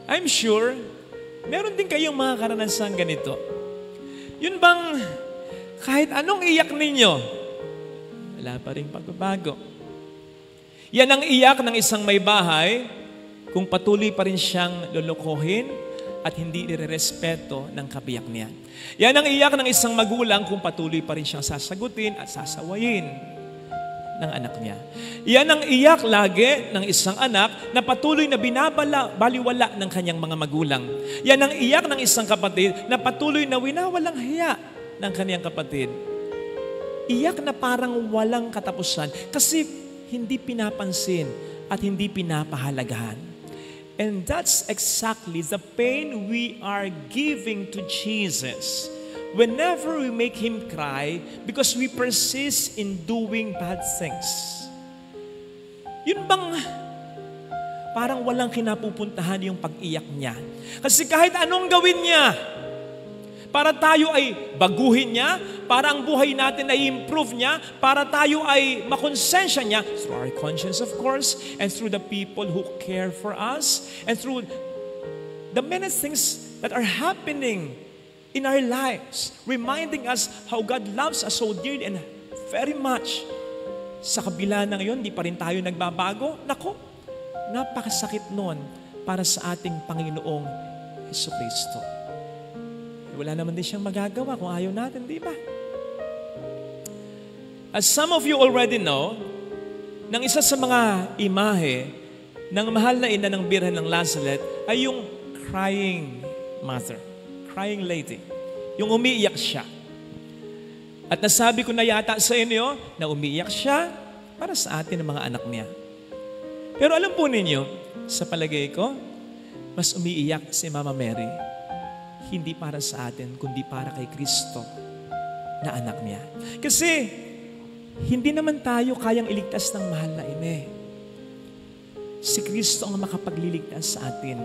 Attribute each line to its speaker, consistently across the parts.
Speaker 1: I'm sure, meron din kayong mga karanasan ganito. Yun bang kahit anong iyak ninyo, wala pa rin pagbabago. Yan ang iyak ng isang may bahay kung patuloy pa rin siyang lulukohin at hindi nirerespeto ng kabiyak niya. Yan ang iyak ng isang magulang kung patuloy pa rin siyang sasagutin at sasawayin ng anak niya. Yan ang iyak lagi ng isang anak na patuloy na baliwala ng kanyang mga magulang. Yan ang iyak ng isang kapatid na patuloy na winawalang hiya ng kanyang kapatid. Iyak na parang walang katapusan kasi hindi pinapansin at hindi pinapahalagahan. And that's exactly the pain we are giving to Jesus whenever we make Him cry because we persist in doing bad things. Yun bang parang walang kinapupuntahan yung pag-iyak niya? Kasi kahit anong gawin niya, para tayo ay baguhin niya, para ang buhay natin ay improve niya, para tayo ay makonsensya niya, through our conscience of course, and through the people who care for us, and through the many things that are happening in our lives, reminding us how God loves us so dearly and very much. Sa kabila ng iyon, di pa rin tayo nagbabago. Nako, napakasakit nun para sa ating Panginoong Jesucristo. Wala naman din siyang magagawa kung ayaw natin, di ba? As some of you already know, ng isa sa mga imahe ng mahal na ina ng Birhen ng Lazaret ay yung crying mother, crying lady. Yung umiiyak siya. At nasabi ko na yata sa inyo na umiiyak siya para sa atin ng mga anak niya. Pero alam po ninyo, sa palagay ko, mas umiiyak si Mama Mary hindi para sa atin, kundi para kay Kristo na anak niya. Kasi, hindi naman tayo kayang iligtas ng mahal na ina. Si Kristo ang makapagliligtas sa atin.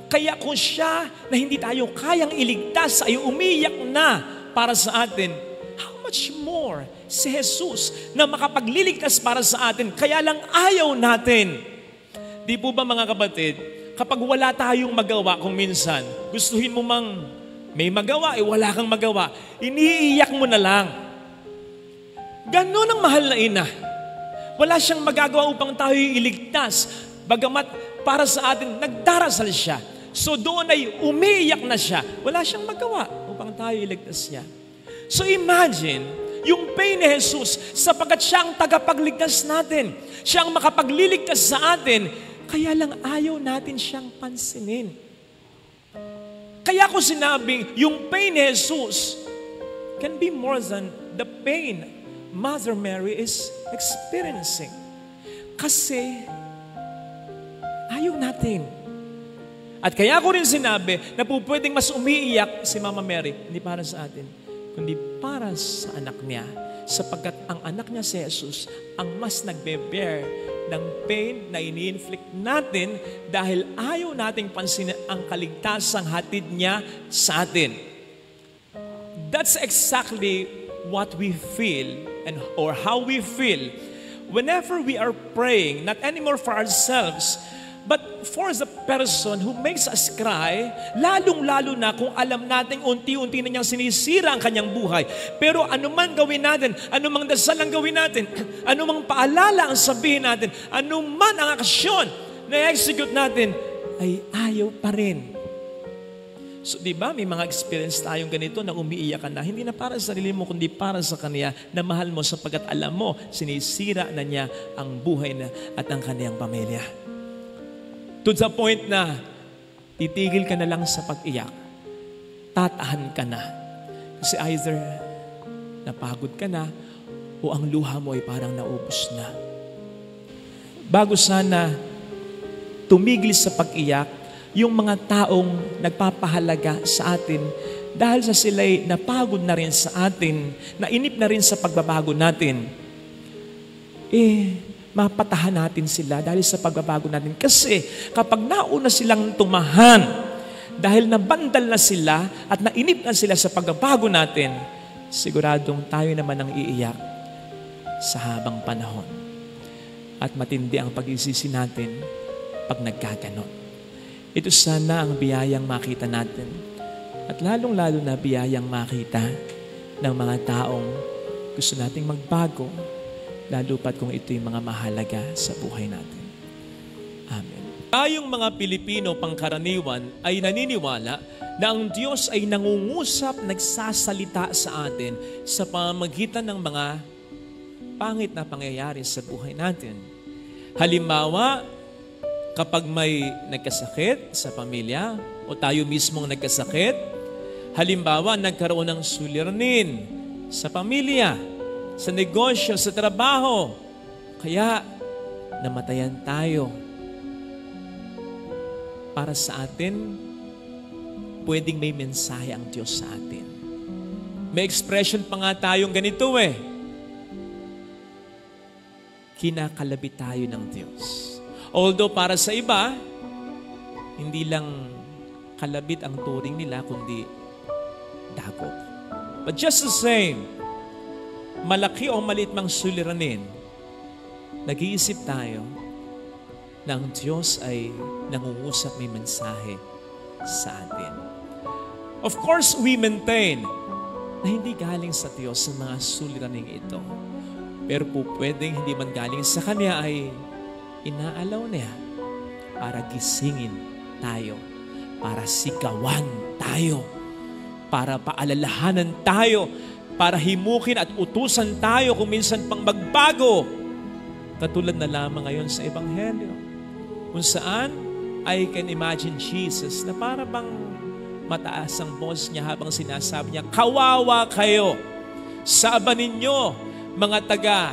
Speaker 1: Kaya kung siya na hindi tayo kayang iligtas ay umiyak na para sa atin, how much more si Jesus na makapagliligtas para sa atin, kaya lang ayaw natin. Di po ba mga kapatid, kapag wala tayong magawa kung minsan, gustuhin mo mang may magawa, wala kang magawa, iniiyak mo na lang. Ganon ang mahal na ina. Wala siyang magagawa upang tayo iligtas. Bagamat para sa atin, nagdarasal siya. So doon ay umiiyak na siya. Wala siyang magawa upang tayo iligtas niya. So imagine, yung pain ni Jesus, sapagkat siya ang tagapagligtas natin. Siya ang makapagliligtas sa atin, kaya lang ayaw natin siyang pansinin. Kaya ko sinabing, yung pain ni Jesus can be more than the pain Mother Mary is experiencing. Kasi, ayaw natin. At kaya ko rin sinabi na po pwedeng mas umiiyak si Mama Mary, hindi para sa atin, kundi para sa anak niya. Sapagkat ang anak niya si Jesus ang mas nagbe-bear ng pain na ini-inflict natin dahil ayaw nating pansinin ang kaligtasang hatid niya sa atin. That's exactly what we feel or how we feel whenever we are praying, not anymore for ourselves, but for the person who makes us cry, lalong-lalo na kung alam natin unti-unti na niyang sinisira ang kanyang buhay. Pero anuman gawin natin, anumang dasal ang gawin natin, anumang paalala ang sabihin natin, anuman ang aksyon na i-execute natin, ay ayaw pa rin. So, di ba, may mga experience tayong ganito na umiiyak ka na, hindi na para sa sarili mo, kundi para sa Kanya na mahal mo sapagkat alam mo, sinisira na niya ang buhay na at ang kaniyang pamilya. To the point na titigil ka na lang sa pag-iyak. Tatahan ka na. Kasi either napagod ka na o ang luha mo ay parang naubos na. Bago sana tumigil sa pag-iyak, yung mga taong nagpapahalaga sa atin dahil sa sila'y napagod na rin sa atin, nainip na rin sa pagbabago natin, mapatahan natin sila dahil sa pagbabago natin. Kasi kapag nauna silang tumahan, dahil nabandal na sila at nainip na sila sa pagbabago natin, siguradong tayo naman ang iiyak sa habang panahon. At matindi ang pag-isisi natin pag nagkaganon. Ito sana ang biyayang makita natin. At lalong-lalo na biyayang makita ng mga taong gusto nating magbago, lalo pat kung ito'y mga mahalaga sa buhay natin. Amen. Tayong mga Pilipino pangkaraniwan ay naniniwala na ang Diyos ay nangungusap, nagsasalita sa atin sa pamamagitan ng mga pangit na pangyayari sa buhay natin. Halimbawa, kapag may nagkasakit sa pamilya o tayo mismong nagkasakit, halimbawa, nagkaroon ng suliranin sa pamilya, sa negosyo, sa trabaho, kaya namatayan tayo. Para sa atin, pwedeng may mensahe ang Diyos sa atin. May expression pa nga tayong ganito kinakalabit tayo ng Diyos. Although para sa iba, hindi lang kalabit ang turing nila, kundi dagok. But just the same, malaki o maliit mang suliranin, nag-iisip tayo na ang Diyos ay nangungusap, may mensahe sa atin. Of course, we maintain na hindi galing sa Diyos sa mga suliraning ito. Pero po pwedeng hindi man galing sa Kanya ay inaalaw niya para gisingin tayo, para sigawan tayo, para paalalahanan tayo, para himukin at utusan tayo kung minsan pang magbago. Katulad na lamang ngayon sa Ebanghelyo, kung saan I can imagine Jesus na para bang mataas ang boss niya habang sinasabi niya, kawawa kayo sa aba ninyo, mga taga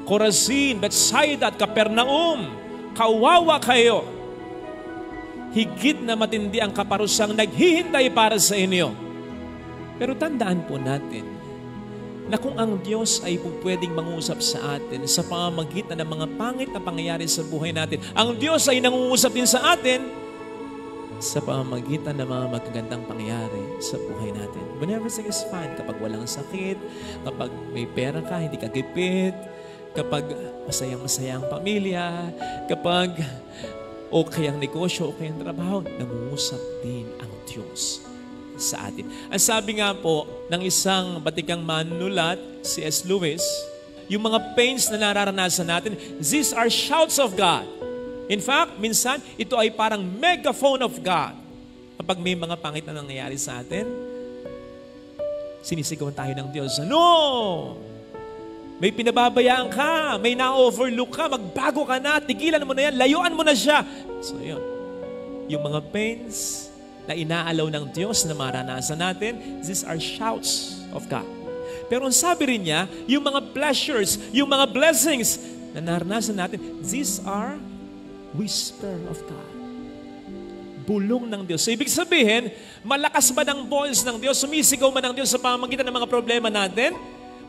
Speaker 1: Corazin, Bethsaida at Capernaum, kawawa kayo. Higit na matindi ang kaparusang naghihintay para sa inyo. Pero tandaan po natin na kung ang Diyos ay pwedeng mangusap sa atin sa pamamagitan ng mga pangit na pangyayari sa buhay natin, ang Diyos ay nangungusap din sa atin sa pamamagitan ng mga magagandang pangyayari sa buhay natin. When everything is fine, kapag walang sakit, kapag may pera ka, hindi ka gipit, kapag masayang-masaya ang pamilya, kapag okay ang negosyo, okay ang trabaho, nangungusap din ang Diyos sa atin. Ang sabi nga po ng isang batikang manunulat, C.S. Lewis, yung mga pains na nararanasan natin, these are shouts of God. In fact, minsan, ito ay parang megaphone of God. Kapag may mga pangit na nangyayari sa atin, sinisigawan tayo ng Diyos. No! May pinababayaan ka, may na-overlook ka, magbago ka na, tigilan mo na yan, layuan mo na siya. So yun, yung mga pains na inaalaw ng Diyos na maranasan natin, these are shouts of God. Pero ang sabi rin niya, yung mga pleasures, yung mga blessings na naranasan natin, these are whisper of God. Bulong ng Diyos. So, ibig sabihin, malakas ba ng voice ng Diyos, sumisigaw man ng Diyos sa pamamagitan ng mga problema natin?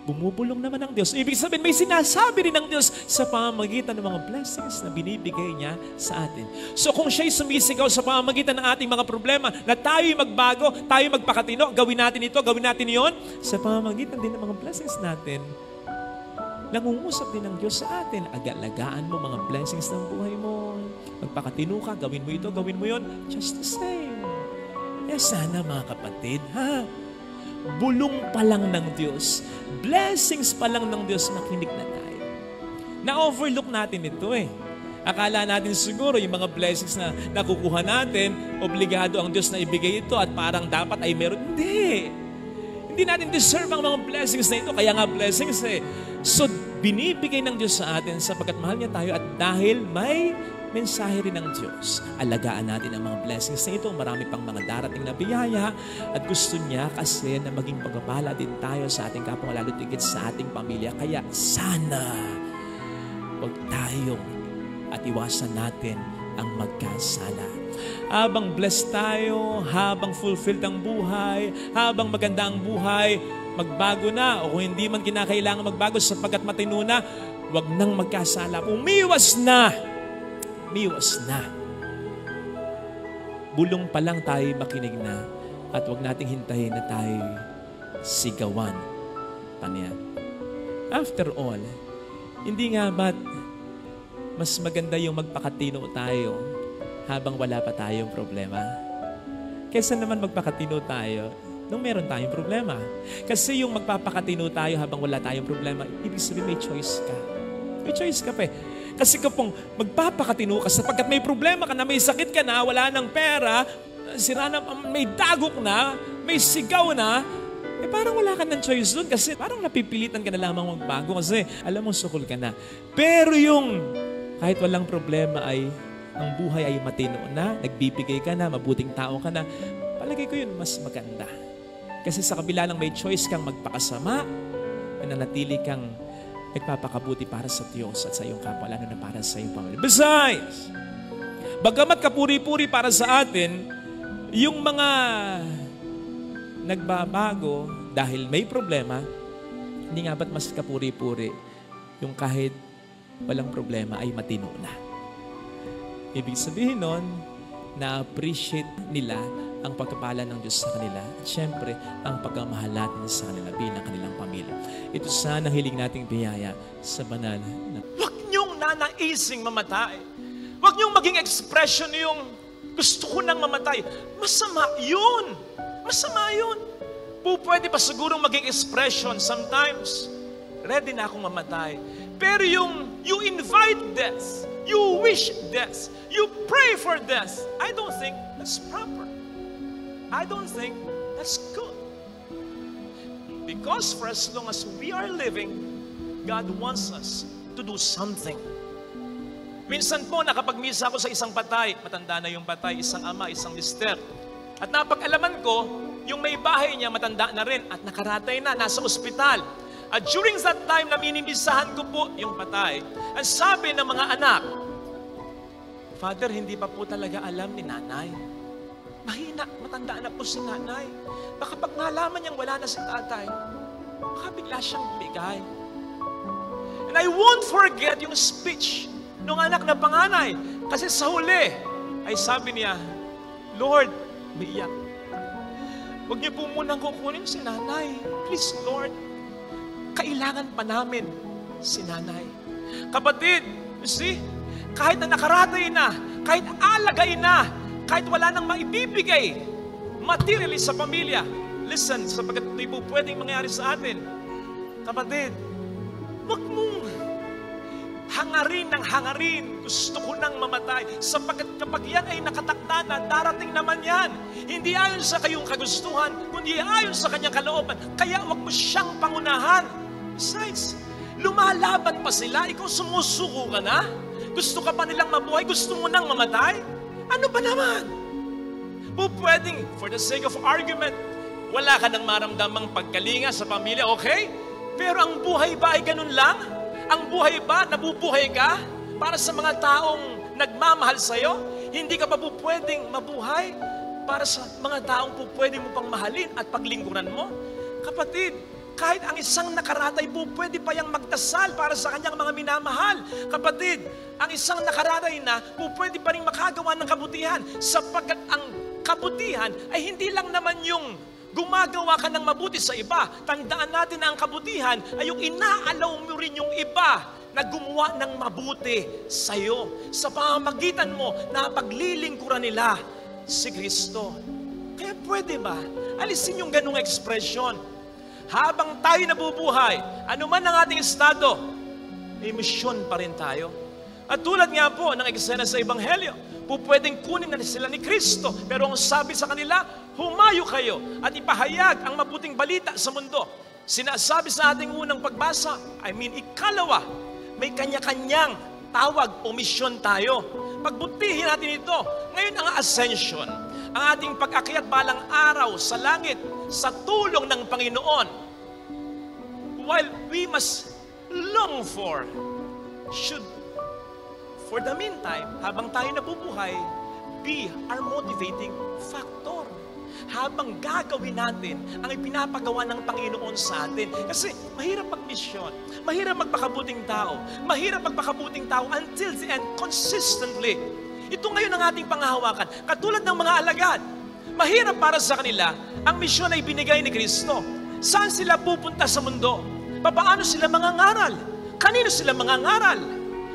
Speaker 1: Bumubulong naman ng Diyos. Ibig sabihin, may sinasabi rin ng Diyos sa pamamagitan ng mga blessings na binibigay niya sa atin. So kung siya'y sumisigaw sa pamamagitan ng ating mga problema, na tayo'y magbago, tayo'y magpakatino, gawin natin ito, gawin natin iyon, sa pamamagitan din ng mga blessings natin, nangungusap din ng Diyos sa atin. Agalagaan mo mga blessings ng buhay mo. Magpakatino ka, gawin mo ito, gawin mo yon, just the same. Kaya sana mga kapatid, bulong pa lang ng Diyos, blessings pa lang ng Diyos, makinig na tayo. Na-overlook natin ito Akala natin siguro yung mga blessings na nakukuha natin, obligado ang Diyos na ibigay ito at parang dapat ay meron. Hindi natin deserve ang mga blessings na ito, kaya nga blessings So, binibigay ng Diyos sa atin sapagkat mahal niya tayo at dahil may mensahe rin ng Diyos. Alagaan natin ang mga blessings na ito. Marami pang mga darating na biyaya at gusto niya kasi na maging pagpapala din tayo sa ating kapwa, lalo tigit sa ating pamilya. Kaya sana huwag tayong at iwasan natin ang magkasala. Habang blessed tayo, habang fulfilled ang buhay, habang maganda ang buhay, magbago na o kung hindi man kinakailangan magbago sapagkat matino na, huwag nang magkasala. Umiwas na. Bulong pa lang tayo makinig na at huwag nating hintayin na tayo sigawan pa niya. After all, hindi nga ba't mas maganda yung magpakatino tayo habang wala pa tayong problema. Kaysa naman magpakatino tayo nung meron tayong problema. Kasi yung magpapakatino tayo habang wala tayong problema, ibig sabihin may choice ka. May choice ka pa eh. Kasi kapag magpapakatino ka sapagkat may problema ka na, may sakit ka na, wala ng pera, sira na, may dagok na, may sigaw na, eh parang wala ka ng choice doon kasi parang napipilitan ka na lamang magbago kasi alam mo sukol ka na. Pero yung kahit walang problema ay ang buhay ay matino na, nagbibigay ka na, mabuting tao ka na, palagay ko yun mas maganda. Kasi sa kabila ng may choice kang magpakasama, nananatili kang nagpapakabuti para sa Diyos at sa iyong kapwa, lalo na para sa iyong pamilya. Besides, bagamat kapuri-puri para sa atin, yung mga nagbabago dahil may problema, hindi nga ba't mas kapuri-puri yung kahit walang problema ay matino na. Ibig sabihin nun, na-appreciate nila ang pagpapala ng Diyos sa kanila at syempre ang pagmamahal natin sa kanila bilang kanilang pamilya. Ito sana hiling nating biyaya sa banal na...
Speaker 2: Huwag niyong nanaising mamatay. Huwag niyong maging expression yung gusto ko nang mamatay. Masama yun. Masama yun. Pwede pa siguro maging expression sometimes. Ready na akong mamatay. Pero yung you invite death, you wish death, you pray for death, I don't think that's proper. I don't think that's good. Because for as long as we are living, God wants us to do something. Minsan po, nakapagmisa ako sa isang patay. Matanda na yung patay, isang ama, isang mister. At napag-alaman ko, yung may bahay niya, matanda na rin at nakaratay na, nasa ospital. At during that time na minimisahan ko po yung patay, ang sabi ng mga anak, Father, hindi pa po talaga alam ni nanay. Mahina, matanda na po si nanay. Baka pag nalaman niyang wala na si tatay, baka bigla siyang bigay. And I won't forget yung speech ng anak na panganay. Kasi sa huli, ay sabi niya, Lord, umiiyak. Huwag niyo po munang kukunin si nanay. Please, Lord, kailangan pa namin si nanay. Kapatid, you see, kahit na nakaratay na, kahit alagay na, kahit wala nang maibibigay, materially sa pamilya, listen, sapagkat ito'y po pwedeng mangyari sa atin. Kapatid, huwag mong hangarin ng hangarin, gusto ko nang mamatay, sapagkat kapag yan ay nakatakda na, darating naman yan. Hindi ayon sa kayong kagustuhan, kundi ayon sa kanyang kalooban. Kaya huwag mo siyang pangunahan. Besides, lumalaban pa sila, ikaw sumusuko ka na? Gusto ka pa nilang mabuhay, gusto mo nang mamatay? Ano ba naman? Pwedeng, for the sake of argument, wala ka nang maramdamang pagkalinga sa pamilya, okay? Pero ang buhay ba ay ganun lang? Ang buhay ba, nabubuhay ka para sa mga taong nagmamahal sa'yo? Hindi ka pa pwedeng mabuhay para sa mga taong pwedeng mo pang mahalin at paglingkuran mo? Kapatid, kahit ang isang nakaratay pwede pa yang magdasal para sa kanyang mga minamahal. Kapatid, ang isang nakaratay na pwede pa rin makagawa ng kabutihan sapagkat ang kabutihan ay hindi lang naman yung gumagawa ka ng mabuti sa iba. Tandaan natin na ang kabutihan ay yung inaalaw mo rin yung iba na gumawa ng mabuti sa iyo. Sa pamamagitan mo na paglilingkuran nila si Kristo. Kaya pwede ba? Alisin yung ganung ekspresyon. Habang tayo nabubuhay, anuman ang ating estado, may misyon pa rin tayo. At tulad nga po ng eksena sa Ebanghelyo, pwedeng kunin na sila ni Kristo. Pero ang sabi sa kanila, humayo kayo at ipahayag ang mabuting balita sa mundo. Sinasabi sa ating unang pagbasa, ikalawa, may kanya-kanyang tawag o misyon tayo. Pagbutihin natin ito. Ngayon ang ascension, ang ating pag-akyat balang araw sa langit, sa tulong ng Panginoon. While we must long for, for the meantime, habang tayo nabubuhay, be our motivating factor. Habang gagawin natin ang ipinapagawa ng Panginoon sa atin. Kasi mahirap magmisyon, mahirap magpakabuting tao, mahirap magpakabuting tao until the end, consistently. Ito ngayon ang ating panghahawakan. Katulad ng mga alagad, mahirap para sa kanila, ang misyon ay binigay ni Kristo. Saan sila pupunta sa mundo? Papaano sila mangangaral? Kanino sila mangangaral?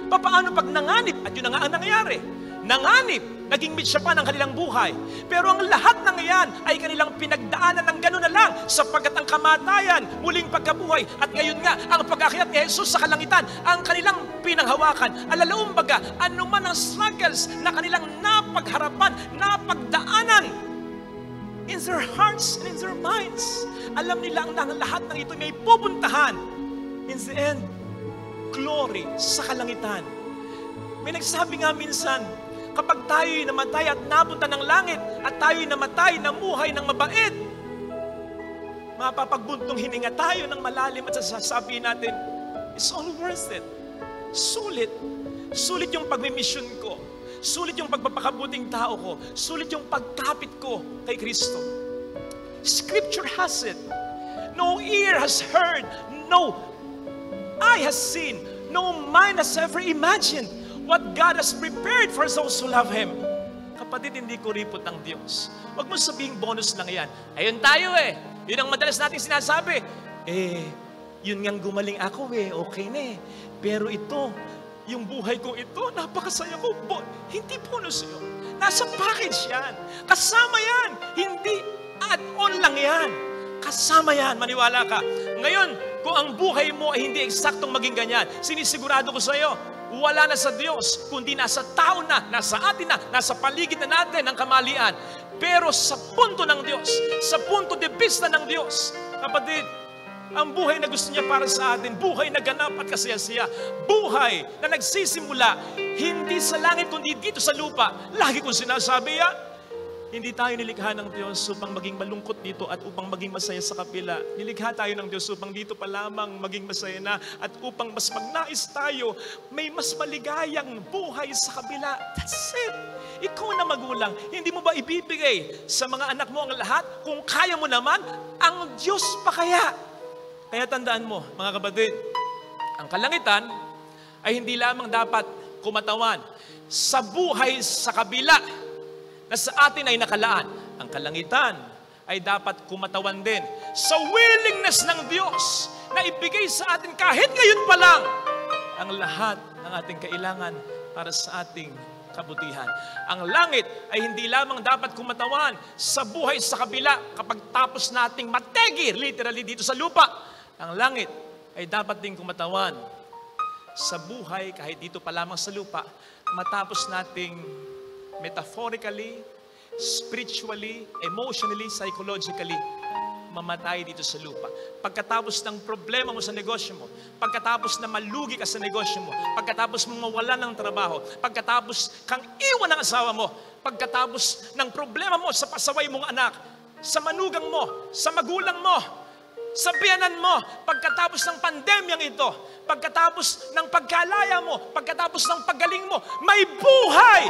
Speaker 2: Papaano pag nanganib? At yun na nga ang nangyayari. nanganib, naging mitya pa ng kanilang buhay. Pero ang lahat ng iyan ay kanilang pinagdaanan ng gano'n na lang sapagkat ang kamatayan, muling pagkabuhay, at ngayon nga, ang pag-akyat ni Jesus sa kalangitan, ang kanilang pinanghawakan. Alalaumbaga, anuman ang struggles na kanilang napagharapan, napagdaanan, in their hearts and in their minds, alam nila ang lahat ng ito may pupuntahan. In the end, glory sa kalangitan. May nagsabi nga minsan, kapag tayo'y namatay at napunta ng langit at tayo'y namatay, namuhay ng mabait, mapapagbuntong hininga tayo ng malalim at sasabihin natin, it's all worth it. Sulit. Sulit yung pagmimisyon ko. Sulit yung pagpapakabuting tao ko. Sulit yung pagkapit ko kay Kristo. Scripture has it. No ear has heard, no eye has seen, no mind has ever imagined what God has prepared for those who love Him. Kapatid, hindi ko ripot ang Diyos. Huwag mo sabihing bonus lang yan. Ayun tayo eh. Yun ang madalas nating sinasabi. Yun ngang gumaling ako okay na eh. Pero ito, yung buhay ko ito, napakasaya ko. Hindi bonus yun. Nasa package yan. Kasama yan. Hindi add-on lang yan. Kasama yan, maniwala ka. Ngayon, kung ang buhay mo ay hindi eksaktong maging ganyan, sinisigurado ko sa iyo, wala na sa Diyos, kundi nasa tao na, nasa atin na, nasa paligid na natin ang kamalian. Pero sa punto ng Diyos, sa punto de vista ng Diyos, kapatid, ang buhay na gusto niya para sa atin, buhay na ganap at kasaya-saya, buhay na nagsisimula, hindi sa langit kundi dito sa lupa. Lagi kong sinasabi yan. Hindi tayo nilikha ng Diyos upang maging malungkot dito at upang maging masaya sa kapila. Nilikha tayo ng Diyos upang dito pa lamang maging masaya na at upang mas magnais tayo, may mas maligayang buhay sa kabila. That's it. Ikaw na magulang, hindi mo ba ibibigay sa mga anak mo ang lahat? Kung kaya mo naman, ang Diyos pa kaya? Kaya tandaan mo, mga kapatid, ang kalangitan ay hindi lamang dapat kumatawan sa buhay sa kabila na sa atin ay nakalaan. Ang kalangitan ay dapat kumatawan din sa willingness ng Diyos na ibigay sa atin kahit ngayon pa lang ang lahat ng ating kailangan para sa ating kabutihan. Ang langit ay hindi lamang dapat kumatawan sa buhay sa kabila kapag tapos nating mategir, literally dito sa lupa. Ang langit ay dapat din kumatawan sa buhay kahit dito pa lamang sa lupa, matapos nating metaphorically, spiritually, emotionally, psychologically, mamatay dito sa lupa. Pagkatapos ng problema mo sa negosyo mo, pagkatapos na malugi ka sa negosyo mo, pagkatapos mong mawala ng trabaho, pagkatapos kang iwan ng asawa mo, pagkatapos ng problema mo sa pasaway mong anak, sa manugang mo, sa magulang mo, sa biyanan mo, pagkatapos ng pandemyang ito, pagkatapos ng pagkalaya mo, pagkatapos ng paggaling mo, may buhay!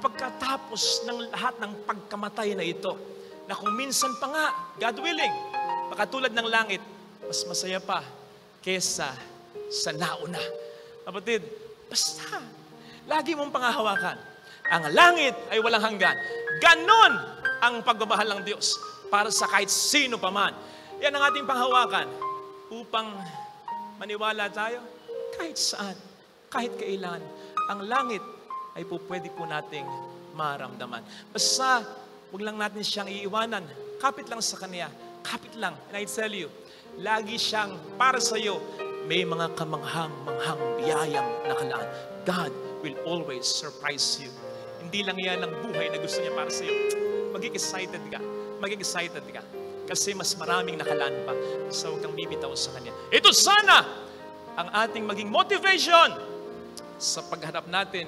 Speaker 2: Pagkatapos ng lahat ng pagkamatay na ito, na kung minsan pa nga, God willing, makatulad ng langit, mas masaya pa kesa sa nauna. Kapatid, basta, lagi mong pangahawakan. Ang langit ay walang hanggan. Ganon ang pagmamahal ng Diyos para sa kahit sino pa man. Yan ang ating panghawakan upang maniwala tayo kahit saan, kahit kailan. Ang langit ay pwede po nating maramdaman. Basta, huwag lang natin siyang iiwanan. Kapit lang sa Kanya. Kapit lang. And I tell you, lagi siyang para sa iyo, may mga kamanghang-manghang biyayang nakalaan. God will always surprise you. Hindi lang yan ang buhay na gusto niya para sa iyo. Maging excited ka. Maging excited ka. Kasi mas maraming nakalaan pa. So, huwag kang bibitaw sa Kanya. Ito sana ang ating maging motivation sa pagharap natin.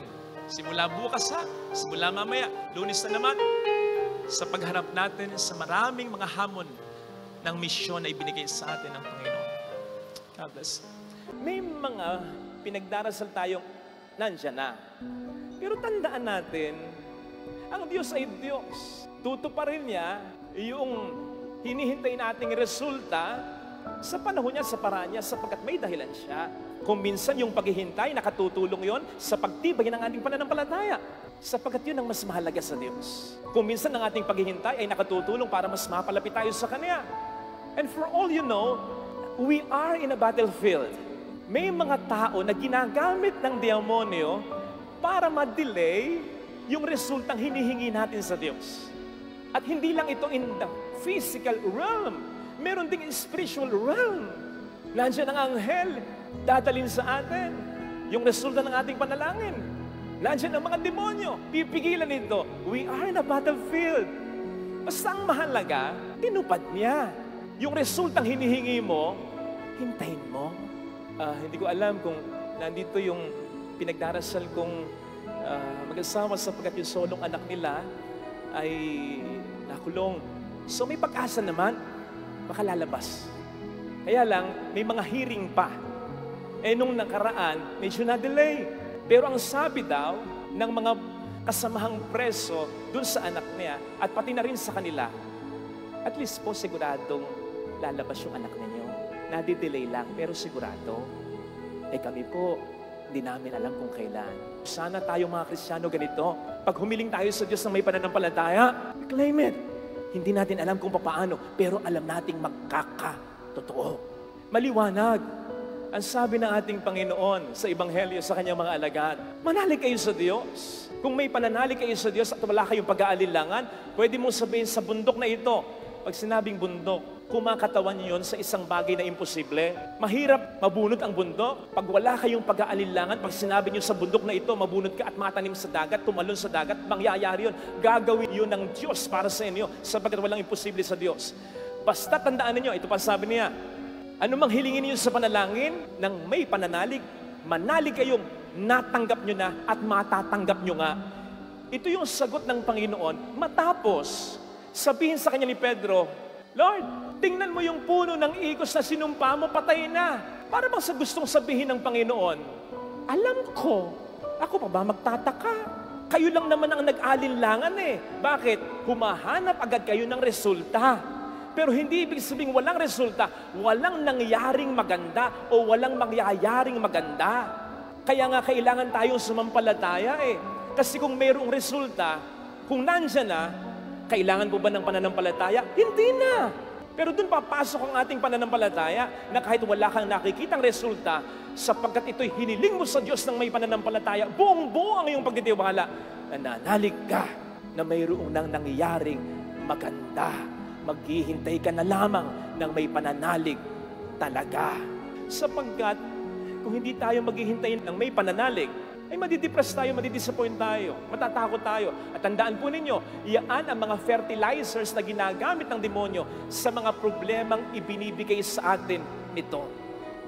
Speaker 2: Simula bukas simula mamaya, Lunes na naman, sa pagharap natin sa maraming mga hamon ng misyon na ibinigay sa atin ng Panginoon. God bless. May mga pinagdarasal tayong nandyan na. Pero tandaan natin, ang Diyos ay Diyos. Tutuparin niya yung hinihintay nating resulta sa panahon niya, sa paraan niya, sapagkat may dahilan siya. Kung minsan yung paghihintay, nakatutulong yon sa pagtibay ng ating pananampalataya. Sapagkat yun ang mas mahalaga sa Diyos. Kung minsan ang ating paghihintay ay nakatutulong para mas mapalapit tayo sa Kanya. And for all you know, we are in a battlefield. May mga tao na ginagamit ng demonyo para ma-delay yung resultang hinihingi natin sa Diyos. At hindi lang ito in the physical realm, meron ding spiritual realm. Nandiyan ang anghel, dadalhin sa atin yung resulta ng ating panalangin. Nandiyan ang mga demonyo, pipigilan nito. We are in a battlefield. Basta ang mahalaga, tinupad niya. Yung resultang hinihingi mo, hintayin mo. Hindi ko alam kung nandito yung pinagdarasal kong mag-asawa sapagkat yung solong anak nila ay nakulong. So may pag-asa naman, makalalabas. Kaya lang, may mga hearing pa. Nung nakaraan, medyo na-delay. Pero ang sabi daw ng mga kasamahang preso dun sa anak niya at pati na rin sa kanila, at least po siguradong lalabas yung anak ninyo. Nadi-delay lang, pero sigurado. Kami po, hindi namin alam kung kailan. Sana tayo mga Kristiyano ganito. Pag humiling tayo sa Diyos na may pananampalataya, claim it. Hindi natin alam kung paano, pero alam nating magkakatotoo. Maliwanag. Ang sabi ng ating Panginoon sa Ebanghelyo sa kanyang mga alagad, manalig kayo sa Diyos. Kung may pananalig kayo sa Diyos at wala kayong pag-aalinlangan, pwede mong sabihin sa bundok na ito. Pag sinabing bundok, kumakatawan yun sa isang bagay na imposible. Mahirap mabunod ang bundok. Pag wala kayong pag-aalinlangan, pag sinabi nyo sa bundok na ito, mabunod ka at matanim sa dagat, tumalon sa dagat, mangyayari yun. Gagawin yun ng Diyos para sa inyo, sapagkat walang imposible sa Diyos. Basta tandaan ninyo, ito pa sabi niya, ano mang hilingin niyo sa panalangin, nang may pananalig, manalig kayong natanggap nyo na at matatanggap nyo nga. Ito yung sagot ng Panginoon. Matapos, sabihin sa kanya ni Pedro, Lord, tingnan mo yung puno ng igos na sinumpa mo, patay na. Para bang sa gustong sabihin ng Panginoon, alam ko, ako pa ba magtataka? Kayo lang naman ang nag-alinlangan eh. Bakit? Humahanap agad kayo ng resulta. Pero hindi ibig sabihin walang resulta, walang nangyaring maganda o walang mangyayaring maganda. Kaya nga kailangan tayong sumampalataya eh. Kasi kung mayroong resulta, kung nandyan na, kailangan po ba ng pananampalataya? Hindi na. Pero dun papasok ang ating pananampalataya na kahit wala kang nakikitang resulta, sapagkat ito'y hiniling mo sa Diyos ng may pananampalataya, buong-buo ang iyong pagtitiwala, nananalig ka na mayroong nang nangyaring maganda. Maghihintay ka na lamang ng may pananalig talaga. Sapagkat kung hindi tayo maghihintay ng may pananalig, ay madidepress tayo, madidisappoint tayo, matatakot tayo. At tandaan po ninyo, iyaan ang mga fertilizers na ginagamit ng demonyo sa mga problemang ibinibigay sa atin nito.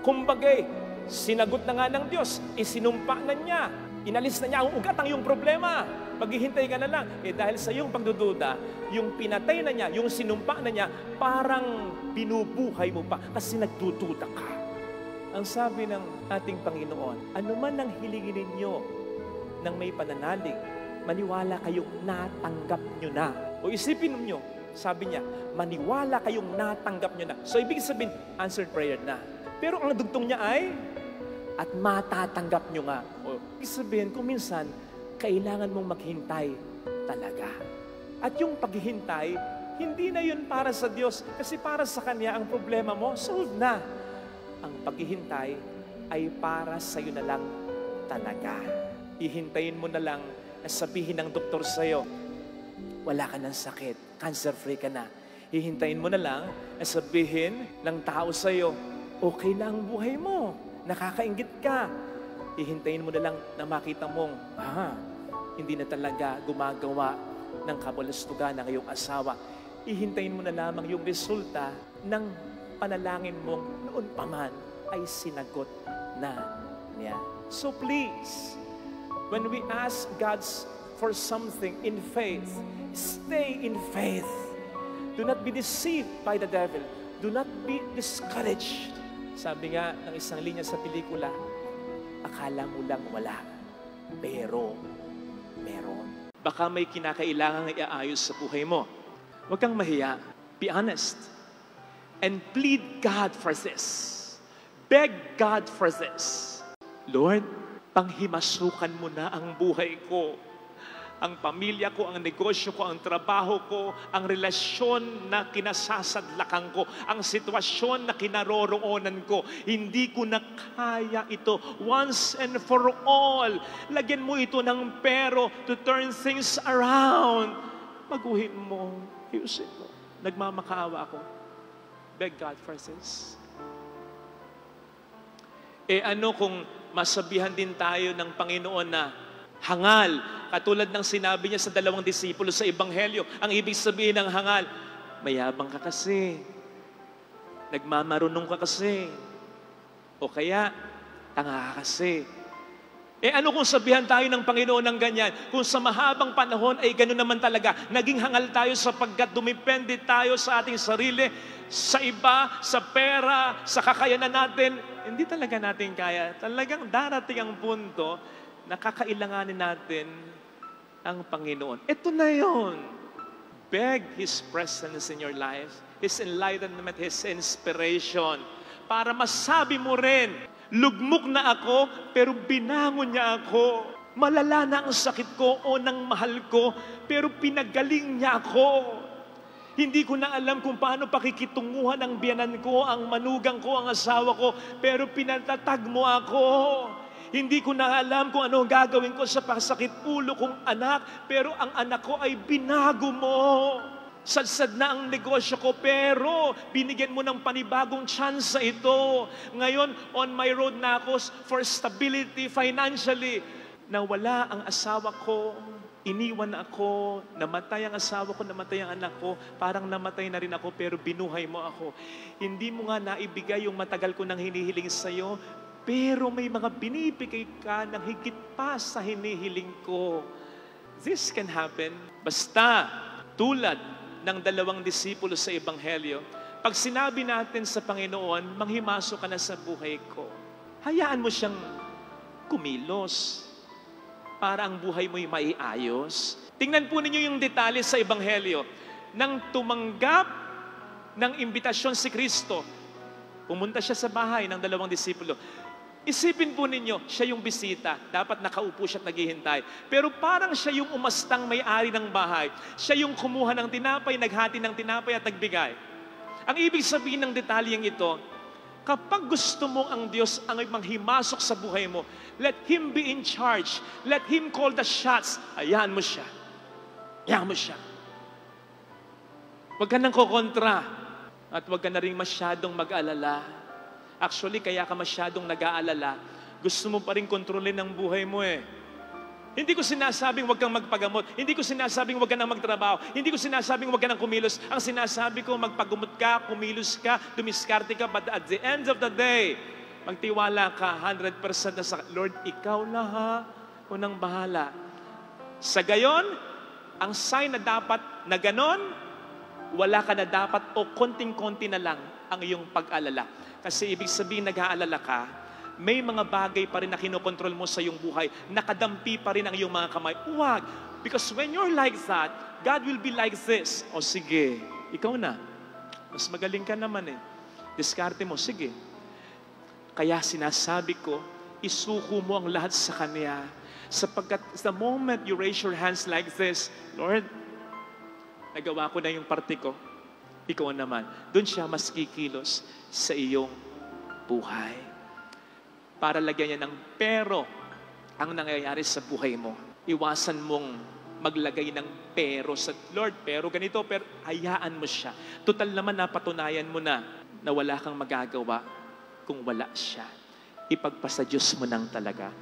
Speaker 2: Kumbagay, sinagot na nga ng Diyos, isinumpa na niya, inalis na niya ang ugat ang iyong problema. Maghihintay ka na lang. Dahil sa iyong pagdududa, yung pinatay na niya, yung sinumpa na niya, parang binubuhay mo pa kasi nagdududa ka. Ang sabi ng ating Panginoon, ano man ang hilingin ninyo ng may pananalig, maniwala kayong natanggap nyo na. O isipin nyo, sabi niya, maniwala kayong natanggap nyo na. So ibig sabihin, answered prayer na. Pero ang dugtong niya ay, at matatanggap nyo nga. O ibig sabihin, kung minsan, kailangan mong maghintay talaga. At yung paghihintay, hindi na yun para sa Diyos. Kasi para sa Kanya, ang problema mo, solved na. Ang paghihintay ay para sa iyo na lang talaga. Ihintayin mo na lang na sabihin ng doktor sa iyo, wala ka ng sakit, cancer-free ka na. Hihintayin mo na lang na sabihin ng tao sa iyo, okay na ang buhay mo, nakakainggit ka. Hihintayin mo na lang na makita mong, hindi na talaga gumagawa ng kabalastugan ng iyong asawa. Hihintayin mo na lamang yung resulta ng panalangin mong noon pa man ay sinagot na niya. So please, when we ask God for something in faith, stay in faith. Do not be deceived by the devil. Do not be discouraged. Sabi nga ng isang linya sa pelikula, akala mo lang wala, pero meron. Baka may kinakailangang iayos sa buhay mo. Huwag kang mahiya. Be honest. And plead God for this. Beg God for this. Lord, panghimasukan mo na ang buhay ko. ang pamilya ko, ang negosyo ko, ang trabaho ko, ang relasyon na kinasasadlakan ko, ang sitwasyon na kinaroroonan ko. Hindi ko na kaya ito. Once and for all, lagyan mo ito ng pero to turn things around. Baguhin mo, ayusin mo. Nagmamakaawa ako. Beg God for this. Ano kung masabihan din tayo ng Panginoon na hangal, katulad ng sinabi niya sa 2 disipulo sa Ebanghelyo. Ang ibig sabihin ng hangal, mayabang ka kasi, nagmamarunong ka kasi, o kaya, tanga ka kasi. Ano kung sabihan tayo ng Panginoon ng ganyan? Kung sa mahabang panahon ay gano'n naman talaga, naging hangal tayo sapagkat dumipende tayo sa ating sarili, sa iba, sa pera, sa kakayanan natin, hindi talaga natin kaya. Talagang darating ang punto na kakailanganin natin ang Panginoon. Ito na yun. Beg His presence in your life, His enlightenment, His inspiration, para masabi mo rin, lugmok na ako, pero binangon niya ako. Malala na ang sakit ko o ng mahal ko, pero pinagaling niya ako. Hindi ko na alam kung paano pakikitunguhan ang biyanan ko, ang manugang ko, ang asawa ko, pero pinatatag mo ako. Hindi ko na alam kung ano ang gagawin ko sa pasakit ulo kong anak, pero ang anak ko ay binago mo. Sadsad na ang negosyo ko, pero binigyan mo ng panibagong chance ito. Ngayon, on my road na ako for stability financially. Nawala ang asawa ko, iniwan ako, namatay ang asawa ko, namatay ang anak ko, parang namatay na rin ako, pero binuhay mo ako. Hindi mo nga naibigay yung matagal ko nang hinihiling sa'yo, pero may mga binibigay ka ng higit pa sa hinihiling ko. This can happen. Basta, tulad ng 2 disipulo sa Ebanghelyo, pag sinabi natin sa Panginoon, manghimasok ka na sa buhay ko, hayaan mo siyang kumilos para ang buhay mo'y maiayos. Tingnan po ninyo yung detalye sa Ebanghelyo. Nang tumanggap ng imbitasyon si Kristo, pumunta siya sa bahay ng 2 disipulo. Isipin po ninyo, siya yung bisita. Dapat nakaupo siya at naghihintay. Pero parang siya yung umastang may-ari ng bahay. Siya yung kumuha ng tinapay, naghati ng tinapay at nagbigay. Ang ibig sabihin ng detalyeng ito, kapag gusto mo ang Diyos ang manghimasok sa buhay mo, let Him be in charge. Let Him call the shots. Hayaan mo siya. Hayaan mo siya. Huwag ka nang kokontra. At huwag ka na rin masyadong mag-alala. Actually, kaya ka masyadong nag-aalala, gusto mo pa rin kontrolin ang buhay mo eh. Hindi ko sinasabing huwag kang magpagamot. Hindi ko sinasabing huwag ka nang magtrabaho. Hindi ko sinasabing huwag ka nang kumilos. Ang sinasabi ko, magpagumot ka, kumilos ka, dumiskarte ka, but at the end of the day, magtiwala ka 100% na sa Lord, ikaw na ha, unang bahala. Sa gayon, ang sign na dapat na ganon, wala ka na dapat o konting-konti na lang ang iyong pag-alala. Kasi ibig sabihin, nag-aalala ka, may mga bagay pa rin na kinokontrol mo sa iyong buhay, nakadampi pa rin ang iyong mga kamay. Huwag! Because when you're like that, God will be like this. O sige, ikaw na. Mas magaling ka naman eh. Diskarte mo, sige. Kaya sinasabi ko, isuko mo ang lahat sa Kanya. Sapagkat the moment you raise your hands like this, Lord, nagawa ko na yung parte ko, ikaw naman. Doon siya mas kikilos sa iyong buhay. Para lagyan niya ng pero ang nangyayari sa buhay mo. Iwasan mong maglagay ng pero sa Lord, pero ganito, pero hayaan mo siya. Total naman napatunayan mo na wala kang magagawa kung wala siya. Ipagpasa Diyos mo nang talaga.